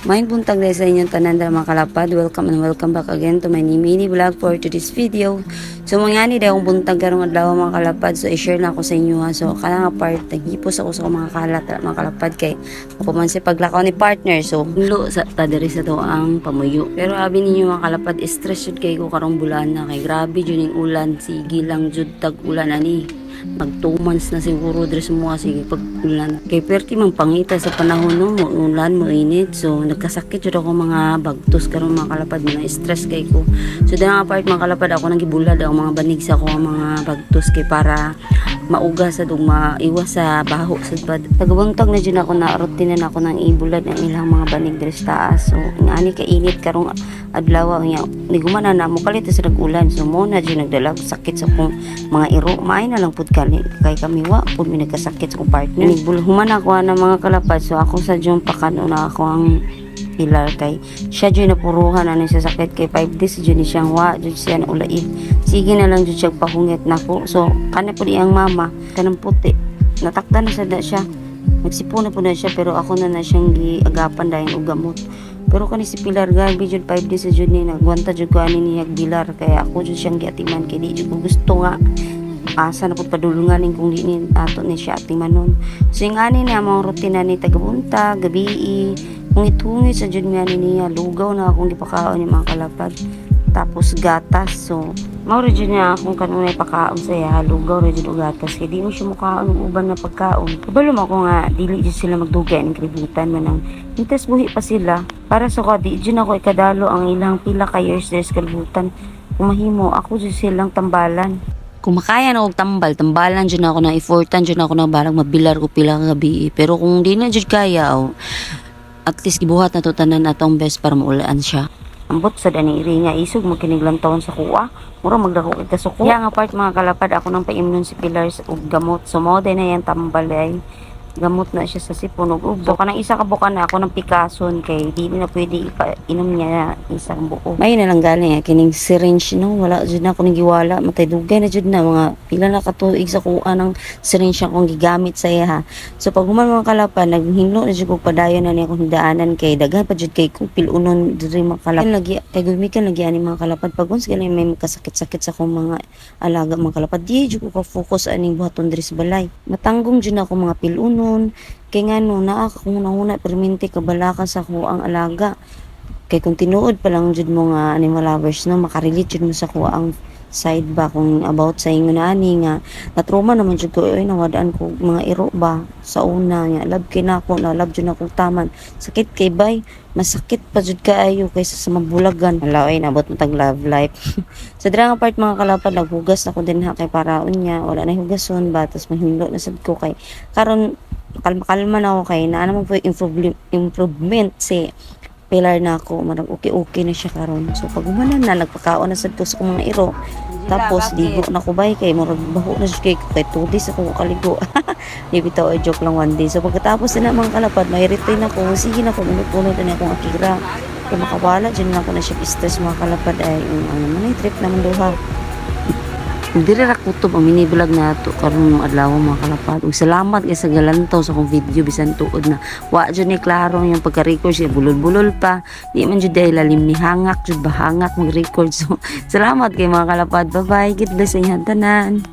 Maayong buntag dahil sa inyong tanan mga kalapad. Welcome and welcome back again to my mini vlog for today's video. So mga ni dahil buntag karong adlaw mga kalapad. So i-share na ako sa inyo ha. So kana nga part naghipos ako sa mga mga kalapad kay paman si paglakaw ni partner. So lo sa tadiri sa to ang pamuyo. Pero abi ninyo mga kalapad, stress jud kay ko karong bulan na kay grabe jud ning ulan. Sige lang jud tag ulan ani. Mag 2 months na siguro dress mo sige pag ulan kay perti mang pangita sa panahon no mo ulan mo init, so nagkasakit jud ako mga bagtos karon mga kalapad, na stress kay ko. So dahil nga part mga kalapad ako nang gibulad ang mga banig sa ko mga bagtos kay para mauga sa dug maiwas sa baho sa bad. Tagabuntag na jud ako na routine na ako nang ibulad ang ilang mga banig dress taas. So ngani ka init karong adlaw nya ni gumana na mo kalit sa nag-ulan, so mo na jud nagdala sakit sa kong mga iro. Maay na lang pud kay kami wa pud mi nagkasakit sa kong partner. Human ako na mga kalapad, so ako sa jung pakano na ako ang pilar kay siya jud napuruhan ani sa sakit kay 5 days jud ni siyang wa jud siya na ulaid. Sige na lang jud siya pahungit nako. So kana pud iyang mama kanang puti natakdan na sad siya, nagsipon na pud na siya, pero ako na siyang giagapan dayon og gamot. Pero kani si Pilar gabi jud 5 days jud ni nagwanta jud ko ani niya Pilar, kaya ako jud siyang giatiman kay di jud ko gusto nga asa na pud padulungan kung di ni ato ni siya atimanon. So yung ani niya mga rutina ni tagabunta gabi hungit-hungit sa jud ngani niya, lugaw na akong gipakaon ni mga kalapad, tapos gatas. So mao ra jud niya akong kanunay pakaon sa iya, lugaw ra jud og gatas kay di mo siya mukaon og uban na pagkaon. Kabalo ako nga dili jud sila magdugay ning kalibutan manang hintes buhi pa sila para sa ko di jud ako ikadalo ang ilang pila ka years sa kalibutan. Kung mahimo ako jud silang tambalan. Kung makaya na og tambalan jud na ako na effortan jud na ako na balang mabilar ko pila ka gabi. Pero kung di na jud kaya at least gibuhat na to tanan atong best para maulaan siya. Ambot sa dani iri nga isog magkiniglang taon sa kuwa, mura magdako kay kasuko. Kaya nga part mga kalapad ako nang paimnon si Pilar og gamot. So mao na yan tambal ay gamot na siya sa sipon og ug. So kanang isa ka bukan na ako ng pikason kay di na pwede inom niya na isang buo. May na lang galing kining syringe no, wala jud na ako giwala, matay dugay na jud na mga pila na katuig sa kuha ng syringe akong gigamit sa iya. So pag human mga kalapad naghinglo na jud og padayon na ni akong hidaanan kay daghan pa jud kay kupil unon diri mga kalapad. Lagi kay gumikan lagi ani mga kalapad pag uns ganay may kasakit-sakit sa akong mga alaga mga kalapad, di jud ko focus aning buhaton diri sa balay. Matanggong jud na ako mga pilunon kay nga no naa kung nahuna perminti kabalaka sa ko ang alaga kay kung tinuod pa lang jud mo nga animal lovers no, makarelate jud mo sa ko ang side ba kung about sa ingon ani nga natruma naman jud ko nawadaan ko mga iro ba sa una nga love kay nako na love jud nako taman sakit kay bay masakit pa jud kaayo kaysa sa mabulagan alaway nabot mo tag love life. Sa dira nga part mga kalapad naghugas ako din ha kay paraon niya wala na hugason ba tas mahimlo na sad ko kay karon kalma na ako kay naa naman po improvement si Pilar na ako, marag okay na siya karon. So pag umanan na nagpakaon na sad ko sa mga iro, tapos ligo na ko bay kay marag baho na siya kay 2 days ako kaligo. Di bitaw ay joke lang 1 day. So pagkatapos na mga kalapad may retain ako, sige na ko minut-punot na akong akira kay makawala dyan na ako na siya stress mga kalapad ay ano man trip naman duha. Diri ra kutob ang mini vlog na to karon adlaw mga kalapad. Ug salamat kay sa galantaw sa akong video bisan tuod na wa jud ni klaro yung pagka-record siya bulol-bulol pa. Di man jud dahil lalim ni hangak jud bahangak mag-record. So salamat kay mga kalapad. Bye bye. God bless sa inyo tanan.